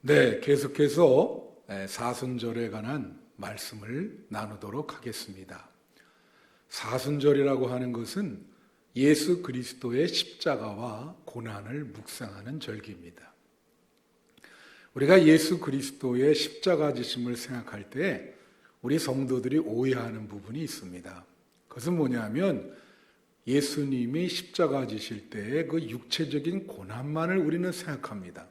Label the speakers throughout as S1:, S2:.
S1: 네, 계속해서 사순절에 관한 말씀을 나누도록 하겠습니다. 사순절이라고 하는 것은 예수 그리스도의 십자가와 고난을 묵상하는 절기입니다. 우리가 예수 그리스도의 십자가 지심을 생각할 때 우리 성도들이 오해하는 부분이 있습니다. 그것은 뭐냐면 예수님이 십자가 지실 때의 그 육체적인 고난만을 우리는 생각합니다.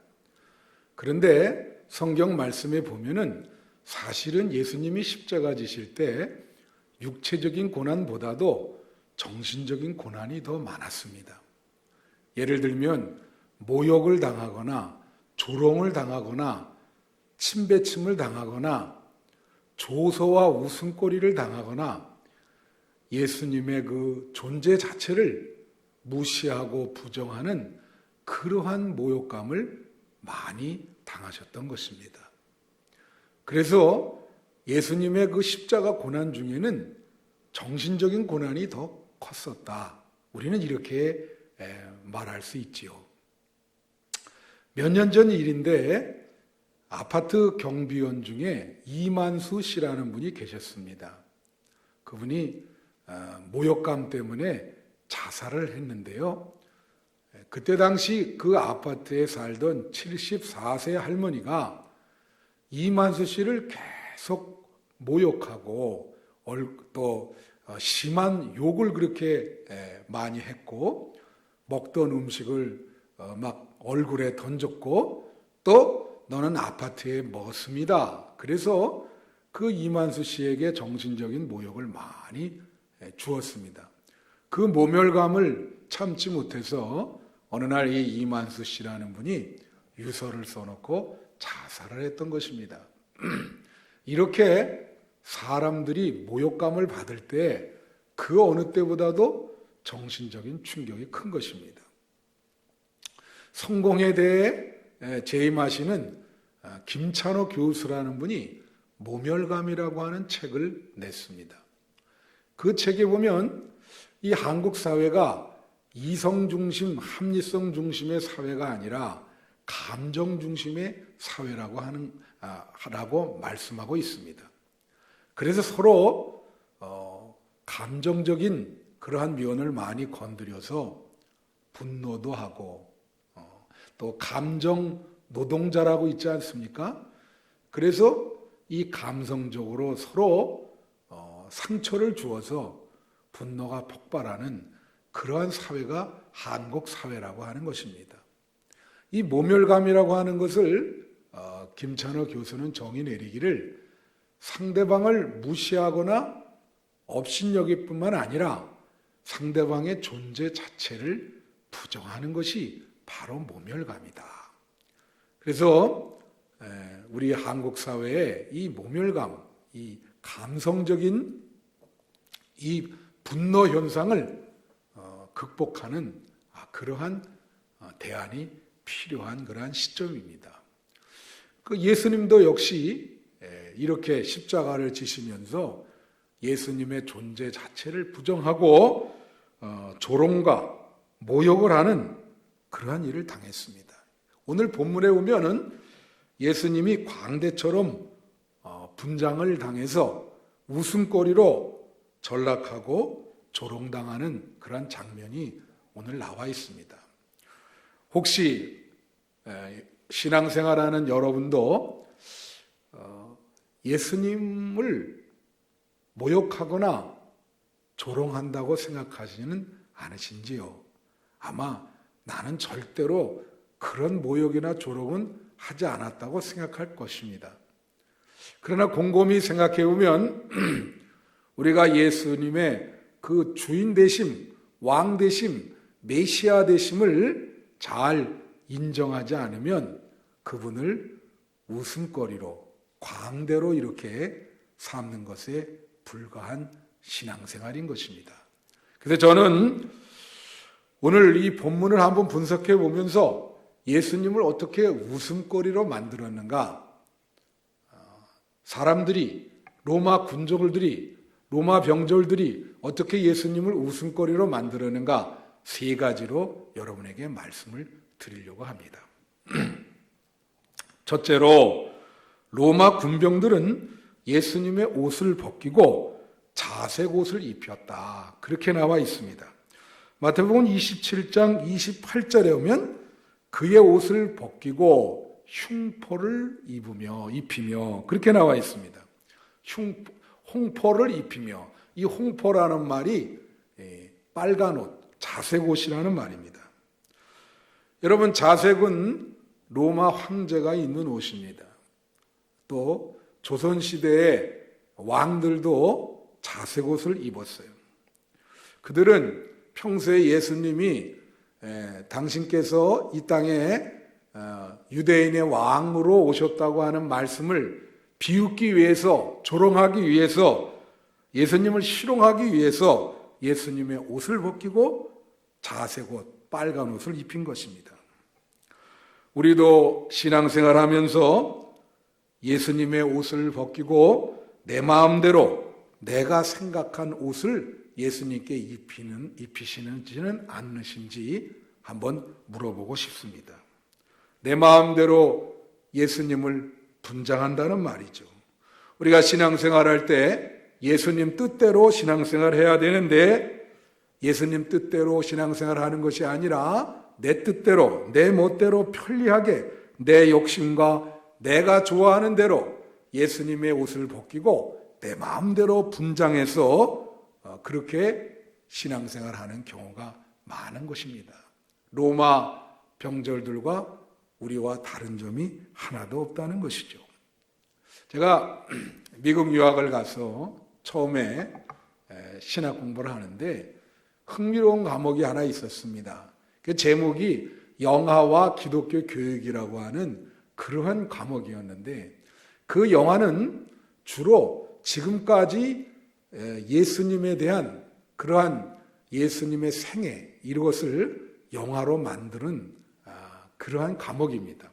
S1: 그런데 성경 말씀에 보면은 사실은 예수님이 십자가 지실 때 육체적인 고난보다도 정신적인 고난이 더 많았습니다. 예를 들면 모욕을 당하거나 조롱을 당하거나 침뱉음을 당하거나 조소와 웃음거리를 당하거나 예수님의 그 존재 자체를 무시하고 부정하는 그러한 모욕감을 많이 당하셨던 것입니다. 그래서 예수님의 그 십자가 고난 중에는 정신적인 고난이 더 컸었다. 우리는 이렇게 말할 수 있지요. 몇 년 전 일인데 아파트 경비원 중에 이만수 씨라는 분이 계셨습니다. 그분이 모욕감 때문에 자살을 했는데요. 그때 당시 그 아파트에 살던 74세 할머니가 이만수 씨를 계속 모욕하고 또 심한 욕을 그렇게 많이 했고 먹던 음식을 막 얼굴에 던졌고 또 너는 아파트에 머슴이다. 그래서 그 이만수 씨에게 정신적인 모욕을 많이 주었습니다. 그 모멸감을 참지 못해서 어느 날 이 이만수 씨라는 분이 유서를 써놓고 자살을 했던 것입니다. 이렇게 사람들이 모욕감을 받을 때 그 어느 때보다도 정신적인 충격이 큰 것입니다. 성공에 대해 재임하시는 김찬호 교수라는 분이 모멸감이라고 하는 책을 냈습니다. 그 책에 보면 이 한국 사회가 이성 중심, 합리성 중심의 사회가 아니라 감정 중심의 사회라고 라고 말씀하고 있습니다. 그래서 서로 감정적인 그러한 면을 많이 건드려서 분노도 하고 또 감정 노동자라고 있지 않습니까? 그래서 이 감성적으로 서로 상처를 주어서 분노가 폭발하는 그러한 사회가 한국 사회라고 하는 것입니다. 이 모멸감이라고 하는 것을 김찬호 교수는 정의 내리기를 상대방을 무시하거나 업신여길 뿐만 아니라 상대방의 존재 자체를 부정하는 것이 바로 모멸감이다. 그래서 우리 한국 사회의 이 모멸감, 이 감성적인 이 분노 현상을 극복하는 그러한 대안이 필요한 그러한 시점입니다. 그 예수님도 역시 이렇게 십자가를 지시면서 예수님의 존재 자체를 부정하고 조롱과 모욕을 하는 그러한 일을 당했습니다. 오늘 본문에 보면은 예수님이 광대처럼 분장을 당해서 웃음거리로 전락하고 조롱당하는 그런 장면이 오늘 나와 있습니다. 혹시 신앙생활하는 여러분도 예수님을 모욕하거나 조롱한다고 생각하지는 않으신지요? 아마 나는 절대로 그런 모욕이나 조롱은 하지 않았다고 생각할 것입니다. 그러나 곰곰이 생각해 보면 우리가 예수님의 그 주인 되심, 왕 되심, 메시아 되심을 잘 인정하지 않으면 그분을 웃음거리로 광대로 이렇게 삼는 것에 불과한 신앙생활인 것입니다. 그래서 저는 오늘 이 본문을 한번 분석해 보면서 예수님을 어떻게 웃음거리로 만들었는가, 사람들이, 로마 군족들이, 로마 병졸들이 어떻게 예수님을 웃음거리로 만들었는가, 세 가지로 여러분에게 말씀을 드리려고 합니다. 첫째로 로마 군병들은 예수님의 옷을 벗기고 자색 옷을 입혔다. 그렇게 나와 있습니다. 마태복음 27장 28절에 오면 그의 옷을 벗기고 흉포를 입히며 그렇게 나와 있습니다. 홍포를 입히며, 이 홍포라는 말이 빨간 옷, 자색 옷이라는 말입니다. 여러분, 자색은 로마 황제가 입는 옷입니다. 또 조선시대의 왕들도 자색 옷을 입었어요. 그들은 평소에 예수님이 당신께서 이 땅에 유대인의 왕으로 오셨다고 하는 말씀을 비웃기 위해서, 조롱하기 위해서, 예수님을 희롱하기 위해서 예수님의 옷을 벗기고 자색 옷, 빨간 옷을 입힌 것입니다. 우리도 신앙생활하면서 예수님의 옷을 벗기고 내 마음대로 내가 생각한 옷을 예수님께 입히시는지는 않으신지 한번 물어보고 싶습니다. 내 마음대로 예수님을 분장한다는 말이죠. 우리가 신앙생활할 때 예수님 뜻대로 신앙생활해야 되는데 예수님 뜻대로 신앙생활하는 것이 아니라 내 뜻대로, 내 멋대로 편리하게 내 욕심과 내가 좋아하는 대로 예수님의 옷을 벗기고 내 마음대로 분장해서 그렇게 신앙생활하는 경우가 많은 것입니다. 로마 병졸들과 우리와 다른 점이 하나도 없다는 것이죠. 제가 미국 유학을 가서 처음에 신학 공부를 하는데 흥미로운 과목이 하나 있었습니다. 그 제목이 영화와 기독교 교육이라고 하는 그러한 과목이었는데 그 영화는 주로 지금까지 예수님에 대한 그러한 예수님의 생애 이것을 영화로 만드는 그러한 과목입니다.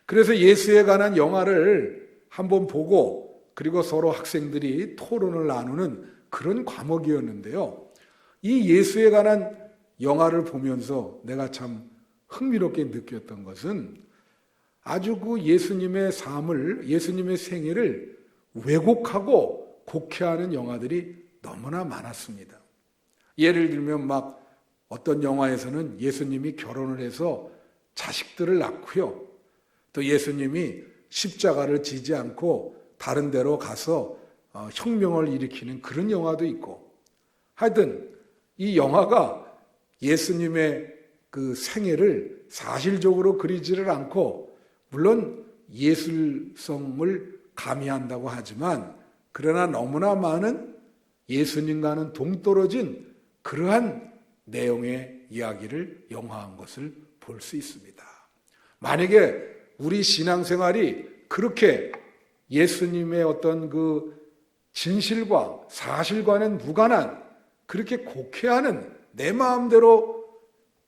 S1: 그래서 예수에 관한 영화를 한번 보고 그리고 서로 학생들이 토론을 나누는 그런 과목이었는데요. 이 예수에 관한 영화를 보면서 내가 참 흥미롭게 느꼈던 것은 아주 그 예수님의 삶을, 예수님의 생애를 왜곡하고 곡해하는 영화들이 너무나 많았습니다. 예를 들면 막 어떤 영화에서는 예수님이 결혼을 해서 자식들을 낳고요. 또 예수님이 십자가를 지지 않고 다른 데로 가서 혁명을 일으키는 그런 영화도 있고, 하여튼 이 영화가 예수님의 그 생애를 사실적으로 그리지를 않고, 물론 예술성을 가미한다고 하지만 그러나 너무나 많은 예수님과는 동떨어진 그러한 내용의 이야기를 영화한 것을 볼 수 있습니다. 만약에 우리 신앙생활이 그렇게 예수님의 어떤 그 진실과 사실과는 무관한 그렇게 곡해하는 내 마음대로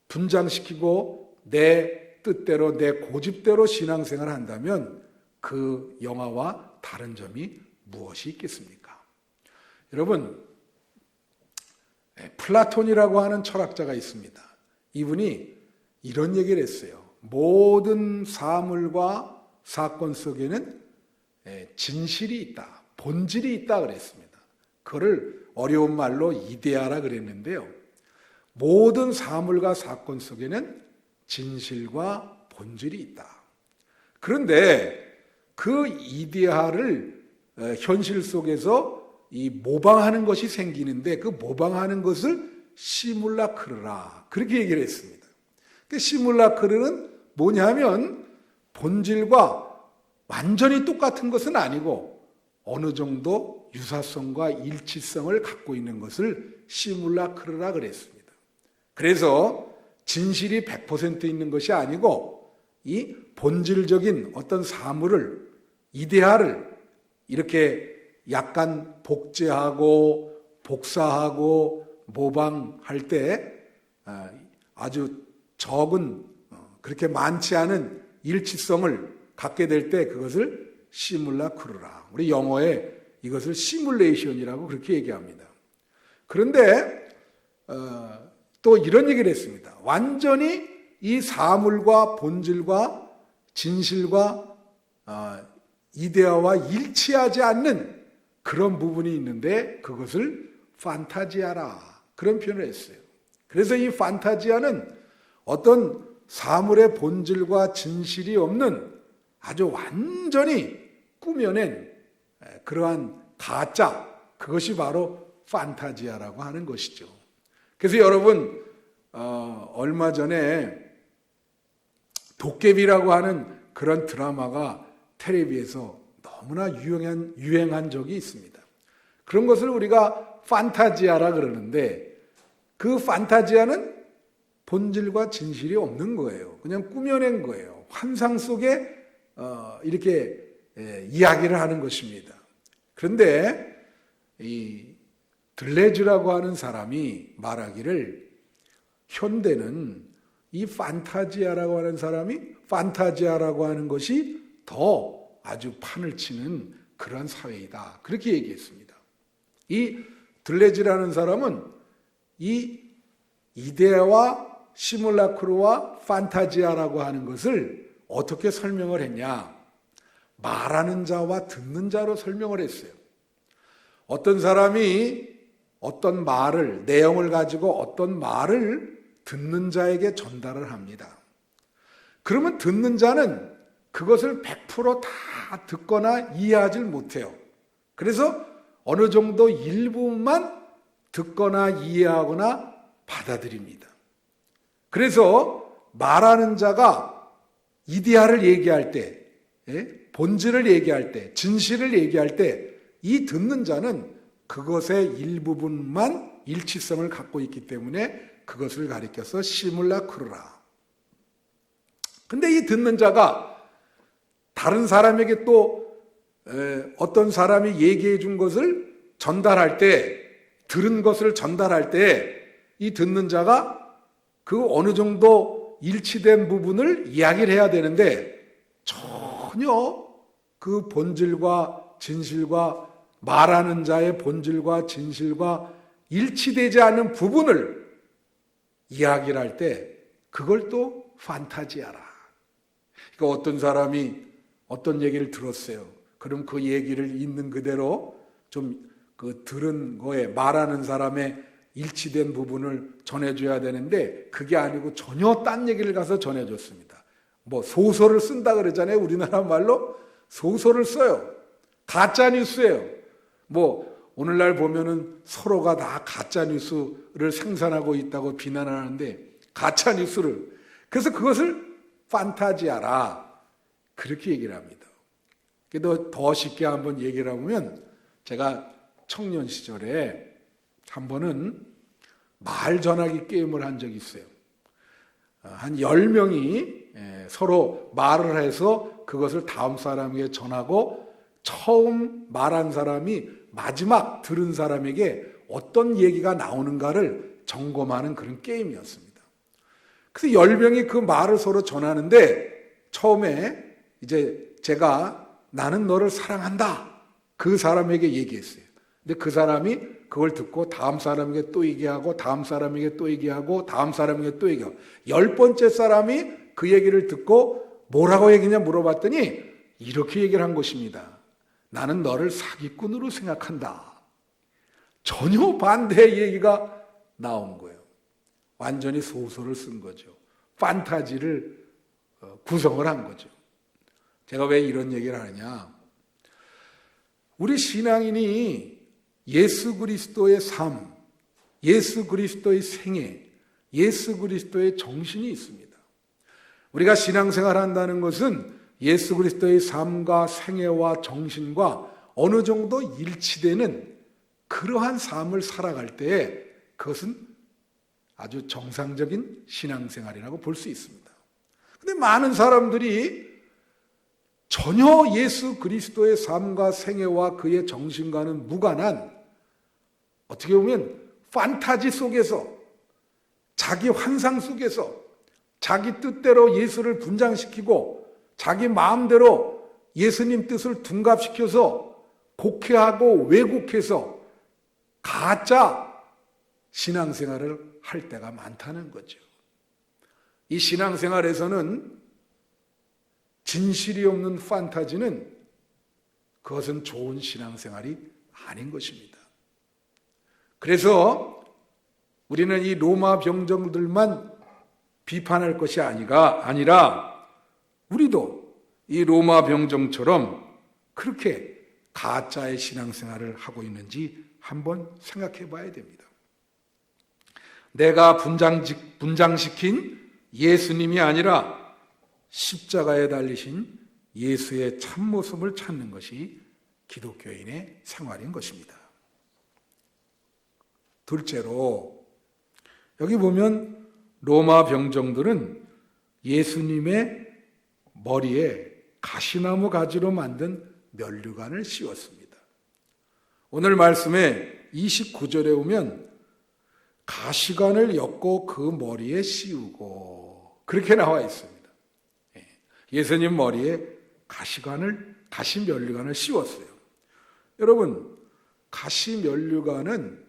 S1: 분장시키고 내 뜻대로 내 고집대로 신앙생활을 한다면 그 영화와 다른 점이 무엇이 있겠습니까? 여러분, 플라톤이라고 하는 철학자가 있습니다. 이분이 이런 얘기를 했어요. 모든 사물과 사건 속에는 진실이 있다, 본질이 있다 그랬습니다. 그거를 어려운 말로 이데아라 그랬는데요. 모든 사물과 사건 속에는 진실과 본질이 있다. 그런데 그 이데아를 현실 속에서 이 모방하는 것이 생기는데 그 모방하는 것을 시뮬라크르라 그렇게 얘기를 했습니다. 그 시뮬라크르는 뭐냐면 본질과 완전히 똑같은 것은 아니고 어느 정도 유사성과 일치성을 갖고 있는 것을 시뮬라크르라 그랬습니다. 그래서 진실이 100% 있는 것이 아니고 이 본질적인 어떤 사물을, 이데아를 이렇게 약간 복제하고 복사하고 모방할 때 아주 적은, 그렇게 많지 않은 일치성을 갖게 될 때 그것을 시뮬라크루라. 우리 영어에 이것을 시뮬레이션이라고 그렇게 얘기합니다. 그런데 또 이런 얘기를 했습니다. 완전히 이 사물과 본질과 진실과 이데아와 일치하지 않는 그런 부분이 있는데 그것을 판타지아라, 그런 표현을 했어요. 그래서 이 판타지아는 어떤 사물의 본질과 진실이 없는 아주 완전히 꾸며낸 그러한 가짜, 그것이 바로 판타지아라고 하는 것이죠. 그래서 여러분 얼마 전에 도깨비라고 하는 그런 드라마가 텔레비에서 너무나 유행한 적이 있습니다. 그런 것을 우리가 판타지아라 그러는데 그 판타지아는 본질과 진실이 없는 거예요. 그냥 꾸며낸 거예요. 환상 속에 이렇게 이야기를 하는 것입니다. 그런데 이 들레즈라고 하는 사람이 말하기를 현대는 이 판타지아라고 하는 사람이 판타지아라고 하는 것이 더 아주 판을 치는 그런 사회이다, 그렇게 얘기했습니다. 이 들레즈라는 사람은 이 이데아와 시뮬라크루와 판타지아라고 하는 것을 어떻게 설명을 했냐? 말하는 자와 듣는 자로 설명을 했어요. 어떤 사람이 어떤 말을, 내용을 가지고 어떤 말을 듣는 자에게 전달을 합니다. 그러면 듣는 자는 그것을 100% 듣거나 이해하지 못해요. 그래서 어느 정도 일부만 듣거나 이해하거나 받아들입니다. 그래서 말하는 자가 이데아를 얘기할 때, 본질을 얘기할 때, 진실을 얘기할 때 이 듣는 자는 그것의 일부분만 일치성을 갖고 있기 때문에 그것을 가리켜서 시뮬라크루라. 근데 이 듣는 자가 다른 사람에게 또 어떤 사람이 얘기해 준 것을 전달할 때, 들은 것을 전달할 때 이 듣는 자가 그 어느 정도 일치된 부분을 이야기를 해야 되는데 전혀 그 본질과 진실과 말하는 자의 본질과 진실과 일치되지 않는 부분을 이야기를 할 때 그걸 또 판타지아라. 그러니까 어떤 사람이 어떤 얘기를 들었어요. 그럼 그 얘기를 있는 그대로 좀 그 들은 거에 말하는 사람의 일치된 부분을 전해줘야 되는데 그게 아니고 전혀 딴 얘기를 가서 전해줬습니다. 뭐 소설을 쓴다 그러잖아요. 우리나라 말로 소설을 써요. 가짜 뉴스예요. 뭐 오늘날 보면은 서로가 다 가짜 뉴스를 생산하고 있다고 비난하는데 가짜 뉴스를, 그래서 그것을 판타지아라, 그렇게 얘기를 합니다. 더 쉽게 한번 얘기를 하면, 제가 청년 시절에 한 번은 말 전하기 게임을 한 적이 있어요. 한 10명이 서로 말을 해서 그것을 다음 사람에게 전하고 처음 말한 사람이 마지막 들은 사람에게 어떤 얘기가 나오는가를 점검하는 그런 게임이었습니다. 그래서 10명이 그 말을 서로 전하는데 처음에 이제 제가 나는 너를 사랑한다, 그 사람에게 얘기했어요. 근데 그 사람이 그걸 듣고 다음 사람에게 또 얘기하고 다음 사람에게 또 얘기하고 다음 사람에게 또 얘기하고 10번째 사람이 그 얘기를 듣고 뭐라고 얘기냐 물어봤더니 이렇게 얘기를 한 것입니다. 나는 너를 사기꾼으로 생각한다. 전혀 반대의 얘기가 나온 거예요. 완전히 소설을 쓴 거죠. 판타지를 구성을 한 거죠. 제가 왜 이런 얘기를 하느냐. 우리 신앙인이 예수 그리스도의 삶, 예수 그리스도의 생애, 예수 그리스도의 정신이 있습니다. 우리가 신앙생활 한다는 것은 예수 그리스도의 삶과 생애와 정신과 어느 정도 일치되는 그러한 삶을 살아갈 때에 그것은 아주 정상적인 신앙생활이라고 볼 수 있습니다. 그런데 많은 사람들이 전혀 예수 그리스도의 삶과 생애와 그의 정신과는 무관한, 어떻게 보면 판타지 속에서, 자기 환상 속에서 자기 뜻대로 예수를 분장시키고 자기 마음대로 예수님 뜻을 둔갑시켜서 곡해하고 왜곡해서 가짜 신앙생활을 할 때가 많다는 거죠. 이 신앙생활에서는 진실이 없는 판타지는 그것은 좋은 신앙생활이 아닌 것입니다. 그래서 우리는 이 로마 병정들만 비판할 것이 아니라 우리도 이 로마 병정처럼 그렇게 가짜의 신앙생활을 하고 있는지 한번 생각해 봐야 됩니다. 내가 분장시킨 예수님이 아니라 십자가에 달리신 예수의 참모습을 찾는 것이 기독교인의 생활인 것입니다. 둘째로 여기 보면 로마 병정들은 예수님의 머리에 가시나무 가지로 만든 면류관을 씌웠습니다. 오늘 말씀에 29절에 오면 가시관을 엮고 그 머리에 씌우고 그렇게 나와 있습니다. 예수님 머리에 가시면류관을 씌웠어요. 여러분, 가시면류관은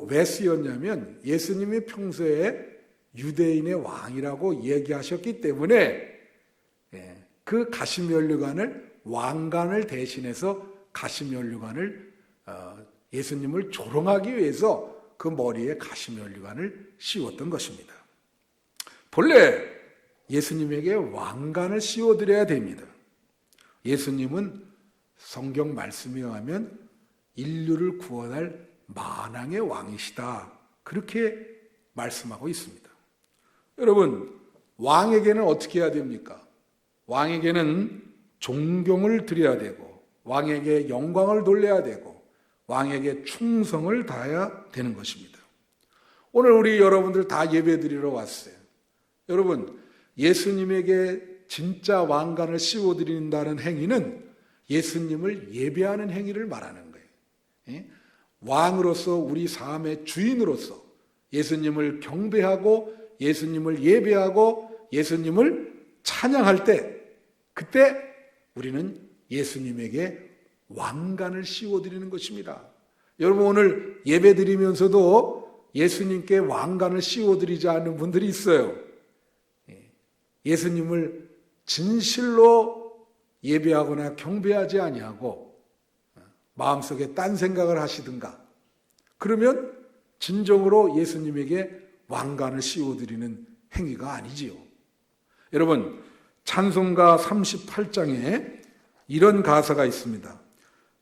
S1: 왜 쓰였냐면 예수님이 평소에 유대인의 왕이라고 얘기하셨기 때문에 그 가시면류관을 왕관을 대신해서 가시면류관을 예수님을 조롱하기 위해서 그 머리에 가시면류관을 씌웠던 것입니다. 본래 예수님에게 왕관을 씌워드려야 됩니다. 예수님은 성경 말씀에 의하면 인류를 구원할 만왕의 왕이시다. 그렇게 말씀하고 있습니다. 여러분, 왕에게는 어떻게 해야 됩니까? 왕에게는 존경을 드려야 되고 왕에게 영광을 돌려야 되고 왕에게 충성을 다해야 되는 것입니다. 오늘 우리 여러분들 다 예배 드리러 왔어요. 여러분, 예수님에게 진짜 왕관을 씌워드린다는 행위는 예수님을 예배하는 행위를 말하는 거예요. 왕으로서 우리 삶의 주인으로서 예수님을 경배하고 예수님을 예배하고 예수님을 찬양할 때 그때 우리는 예수님에게 왕관을 씌워드리는 것입니다. 여러분, 오늘 예배 드리면서도 예수님께 왕관을 씌워드리지 않는 분들이 있어요. 예수님을 진실로 예배하거나 경배하지 아니하고 마음속에 딴 생각을 하시든가 그러면 진정으로 예수님에게 왕관을 씌워드리는 행위가 아니지요. 여러분, 찬송가 38장에 이런 가사가 있습니다.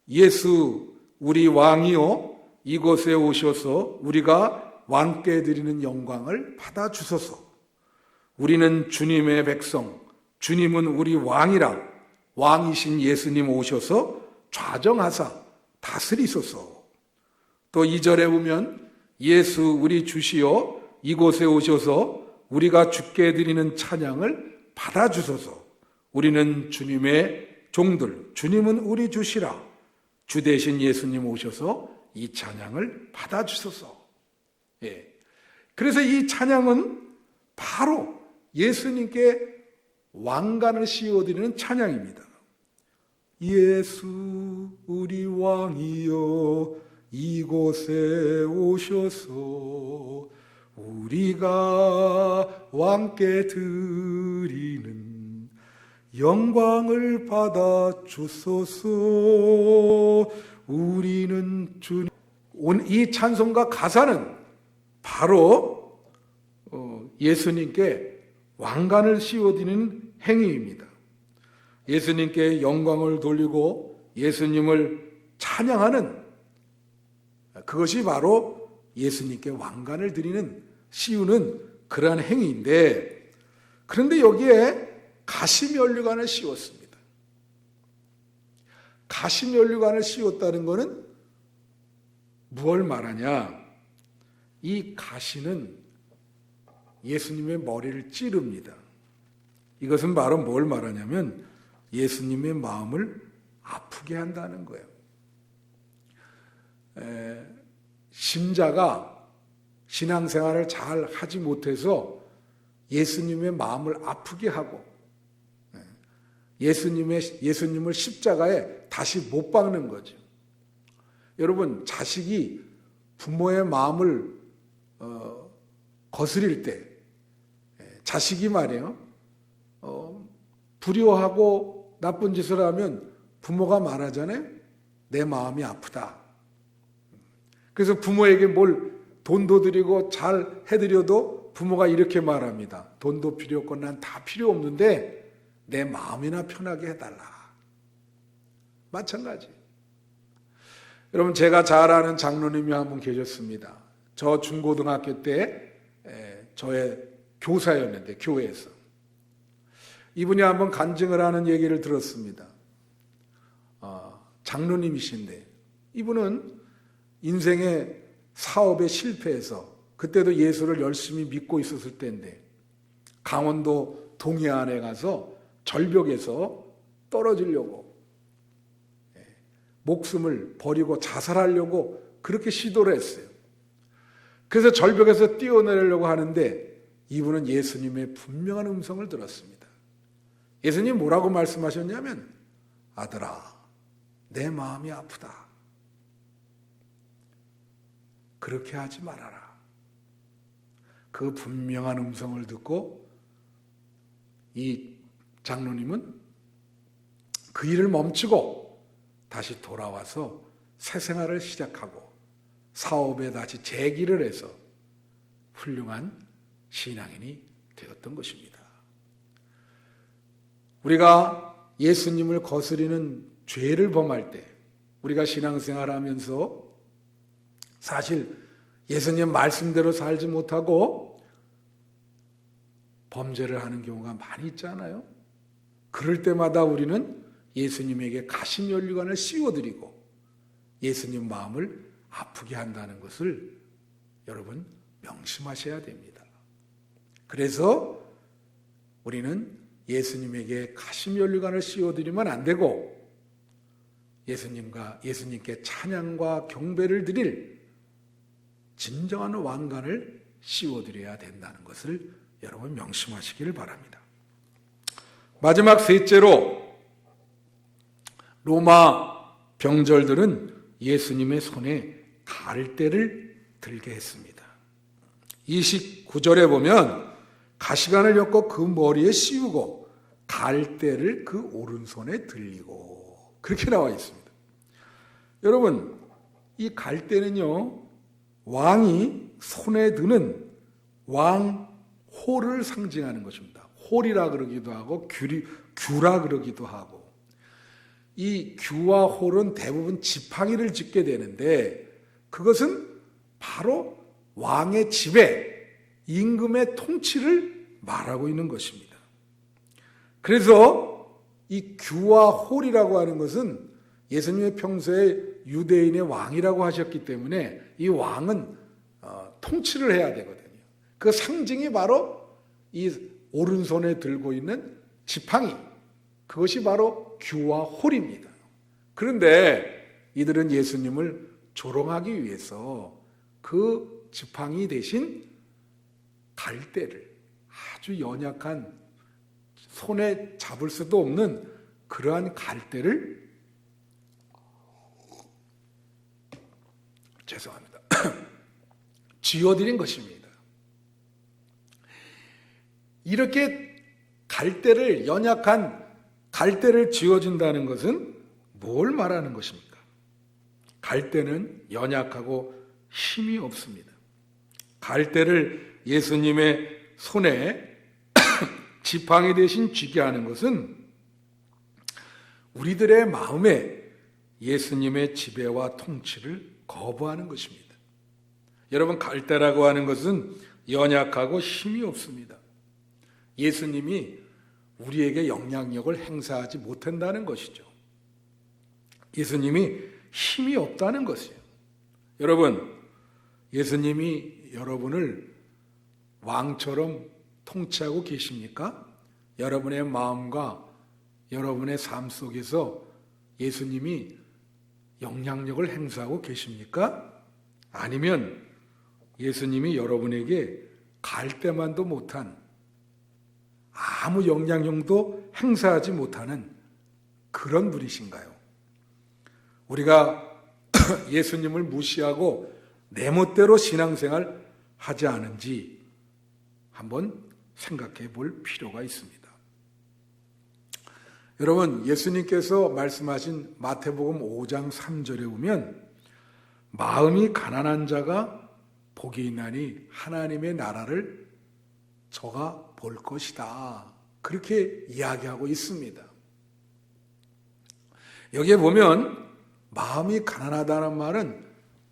S1: 예수 우리 왕이요 이곳에 오셔서 우리가 왕께 드리는 영광을 받아주소서. 우리는 주님의 백성, 주님은 우리 왕이라 왕이신 예수님 오셔서 좌정하사 다스리소서. 또 2절에 보면 예수 우리 주시여 이곳에 오셔서 우리가 주께 드리는 찬양을 받아주소서. 우리는 주님의 종들, 주님은 우리 주시라. 주 대신 예수님 오셔서 이 찬양을 받아주소서. 그래서 이 찬양은 바로 예수님께 왕관을 씌워드리는 찬양입니다. 예수 우리 왕이여 이곳에 오셔서 우리가 왕께 드리는 영광을 받아 주소서. 우리는 주님. 이 찬송가 가사는 바로 예수님께 왕관을 씌워드리는 행위입니다. 예수님께 영광을 돌리고 예수님을 찬양하는 그것이 바로 예수님께 왕관을 드리는 씌우는 그러한 행위인데, 그런데 여기에 가시면류관을 씌웠습니다. 가시면류관을 씌웠다는 것은 무엇을 말하냐? 이 가시는 예수님의 머리를 찌릅니다. 이것은 바로 뭘 말하냐면 예수님의 마음을 아프게 한다는 거예요. 신자가 신앙생활을 잘 하지 못해서 예수님의 마음을 아프게 하고 예수님을 십자가에 다시 못 박는 거죠. 여러분, 자식이 부모의 마음을 거스릴 때 자식이 말이에요. 불효하고 나쁜 짓을 하면 부모가 말하잖아요. 내 마음이 아프다. 그래서 부모에게 뭘 돈도 드리고 잘 해드려도 부모가 이렇게 말합니다. 돈도 필요 없고 난 다 필요 없는데 내 마음이나 편하게 해달라. 마찬가지. 여러분, 제가 잘 아는 장로님이 한 분 계셨습니다. 저 중고등학교 때 저의 교사였는데, 교회에서. 이분이 한번 간증을 하는 얘기를 들었습니다. 장로님이신데 이분은 인생의 사업에 실패해서, 그때도 예수를 열심히 믿고 있었을 때인데, 강원도 동해안에 가서 절벽에서 떨어지려고, 목숨을 버리고 자살하려고 그렇게 시도를 했어요. 그래서 절벽에서 뛰어내리려고 하는데 이분은 예수님의 분명한 음성을 들었습니다. 예수님 뭐라고 말씀하셨냐면, 아들아, 내 마음이 아프다. 그렇게 하지 말아라. 그 분명한 음성을 듣고 이 장로님은 그 일을 멈추고 다시 돌아와서 새 생활을 시작하고 사업에 다시 재기를 해서 훌륭한 신앙인이 되었던 것입니다. 우리가 예수님을 거스리는 죄를 범할 때, 우리가 신앙생활하면서 사실 예수님 말씀대로 살지 못하고 범죄를 하는 경우가 많이 있잖아요. 그럴 때마다 우리는 예수님에게 가시면류관을 씌워드리고 예수님 마음을 아프게 한다는 것을 여러분 명심하셔야 됩니다. 그래서 우리는 예수님에게 가시면류관을 씌워드리면 안 되고 예수님께 찬양과 경배를 드릴 진정한 왕관을 씌워드려야 된다는 것을 여러분 명심하시기를 바랍니다. 마지막 셋째로, 로마 병졸들은 예수님의 손에 갈대를 들게 했습니다. 29절에 보면 가시관을 엮어 그 머리에 씌우고 갈대를 그 오른손에 들리고, 그렇게 나와 있습니다. 여러분, 이 갈대는요, 왕이 손에 드는 왕홀을 상징하는 것입니다. 홀이라 그러기도 하고 규라 그러기도 하고, 이 규와 홀은 대부분 지팡이를 짚게 되는데 그것은 바로 왕의 지배, 임금의 통치를 말하고 있는 것입니다. 그래서 이 규와 홀이라고 하는 것은 예수님의 평소에 유대인의 왕이라고 하셨기 때문에 이 왕은 통치를 해야 되거든요. 그 상징이 바로 이 오른손에 들고 있는 지팡이, 그것이 바로 규와 홀입니다. 그런데 이들은 예수님을 조롱하기 위해서 그 지팡이 대신 갈대를, 아주 연약한 손에 잡을 수도 없는 그러한 갈대를, 죄송합니다, 쥐어드린 것입니다. 이렇게 갈대를, 연약한 갈대를 쥐어준다는 것은 뭘 말하는 것입니까? 갈대는 연약하고 힘이 없습니다. 갈대를 예수님의 손에 지팡이 대신 쥐게 하는 것은 우리들의 마음에 예수님의 지배와 통치를 거부하는 것입니다. 여러분, 갈대라고 하는 것은 연약하고 힘이 없습니다. 예수님이 우리에게 영향력을 행사하지 못한다는 것이죠. 예수님이 힘이 없다는 것이에요. 여러분, 예수님이 여러분을 왕처럼 통치하고 계십니까? 여러분의 마음과 여러분의 삶 속에서 예수님이 영향력을 행사하고 계십니까? 아니면 예수님이 여러분에게 갈대만도 못한, 아무 영향력도 행사하지 못하는 그런 분이신가요? 우리가 예수님을 무시하고 내 멋대로 신앙생활 하지 않은지 한번 생각해 볼 필요가 있습니다. 여러분, 예수님께서 말씀하신 마태복음 5장 3절에 보면 마음이 가난한 자가 복이 있나니 하나님의 나라를 저가 볼 것이다. 그렇게 이야기하고 있습니다. 여기에 보면 마음이 가난하다는 말은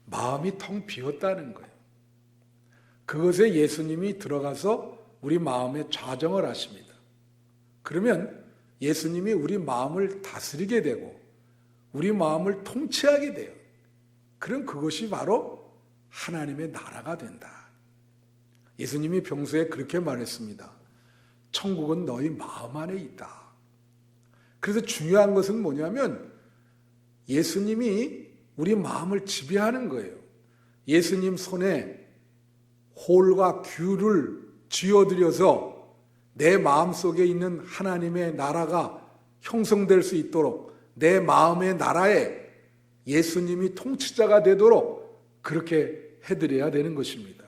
S1: 마음이 텅 비었다는 거예요. 그것에 예수님이 들어가서 우리 마음에 좌정을 하십니다. 그러면 예수님이 우리 마음을 다스리게 되고 우리 마음을 통치하게 돼요. 그럼 그것이 바로 하나님의 나라가 된다. 예수님이 평소에 그렇게 말했습니다. 천국은 너희 마음 안에 있다. 그래서 중요한 것은 뭐냐면 예수님이 우리 마음을 지배하는 거예요. 예수님 손에 홀과 귤을 쥐어들여서 내 마음속에 있는 하나님의 나라가 형성될 수 있도록 내 마음의 나라에 예수님이 통치자가 되도록 그렇게 해드려야 되는 것입니다.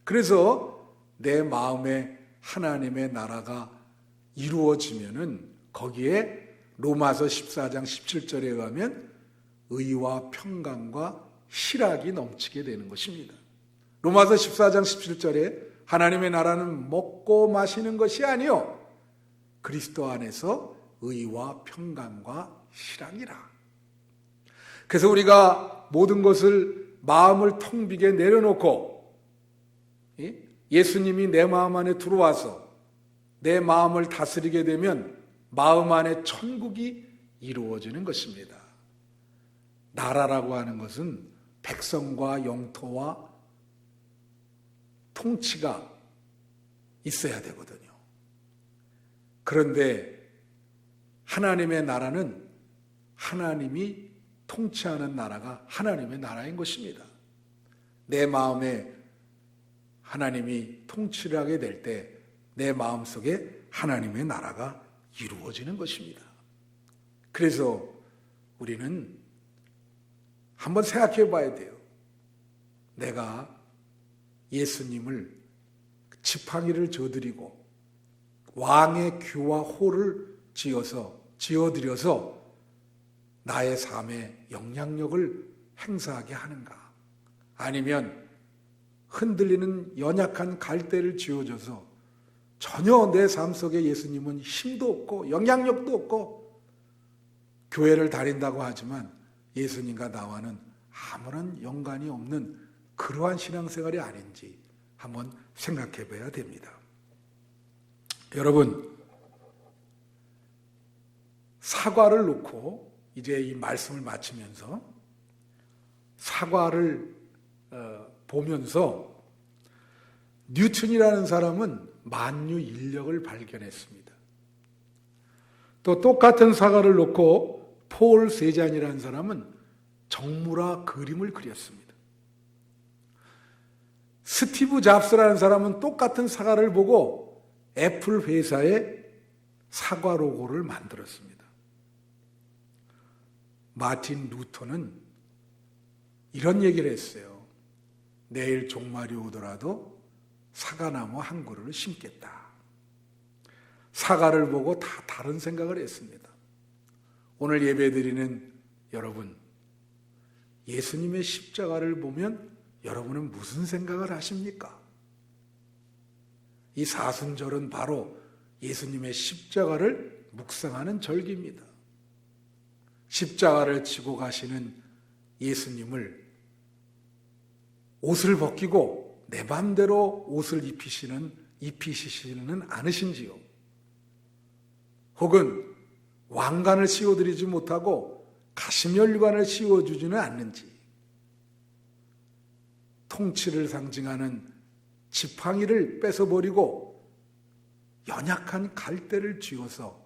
S1: 그래서 내 마음에 하나님의 나라가 이루어지면은 거기에 로마서 14장 17절에 의하면 의와 평강과 희락이 넘치게 되는 것입니다. 로마서 14장 17절에 하나님의 나라는 먹고 마시는 것이 아니요 그리스도 안에서 의와 평강과 희락이라. 그래서 우리가 모든 것을 마음을 텅 비게 내려놓고 예수님이 내 마음 안에 들어와서 내 마음을 다스리게 되면 마음 안에 천국이 이루어지는 것입니다. 나라라고 하는 것은 백성과 영토와 통치가 있어야 되거든요. 그런데 하나님의 나라는 하나님이 통치하는 나라가 하나님의 나라인 것입니다. 내 마음에 하나님이 통치를 하게 될 때 내 마음속에 하나님의 나라가 이루어지는 것입니다. 그래서 우리는 한번 생각해 봐야 돼요. 내가 예수님을 지팡이를 져드리고 왕의 규와 호를 지어드려서 나의 삶에 영향력을 행사하게 하는가? 아니면 흔들리는 연약한 갈대를 쥐어줘서 전혀 내 삶 속에 예수님은 힘도 없고 영향력도 없고 교회를 다닌다고 하지만 예수님과 나와는 아무런 연관이 없는 그러한 신앙생활이 아닌지 한번 생각해 봐야 됩니다. 여러분, 사과를 놓고 이제 이 말씀을 마치면서 사과를 보면서 뉴턴이라는 사람은 만유 인력을 발견했습니다. 또 똑같은 사과를 놓고 폴 세잔이라는 사람은 정물화 그림을 그렸습니다. 스티브 잡스라는 사람은 똑같은 사과를 보고 애플 회사의 사과 로고를 만들었습니다. 마틴 루터는 이런 얘기를 했어요. 내일 종말이 오더라도 사과나무 한 그루를 심겠다. 사과를 보고 다 다른 생각을 했습니다. 오늘 예배드리는 여러분, 예수님의 십자가를 보면 여러분은 무슨 생각을 하십니까? 이 사순절은 바로 예수님의 십자가를 묵상하는 절기입니다. 십자가를 지고 가시는 예수님을 옷을 벗기고 내 맘대로 옷을 입히시지는 않으신지요? 혹은 왕관을 씌워드리지 못하고 가시면류관을 씌워주지는 않는지, 통치를 상징하는 지팡이를 뺏어버리고 연약한 갈대를 쥐어서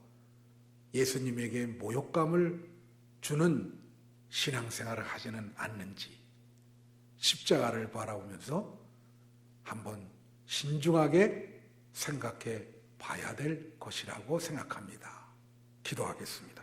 S1: 예수님에게 모욕감을 주는 신앙생활을 하지는 않는지 십자가를 바라보면서 한번 신중하게 생각해 봐야 될 것이라고 생각합니다. 기도하겠습니다.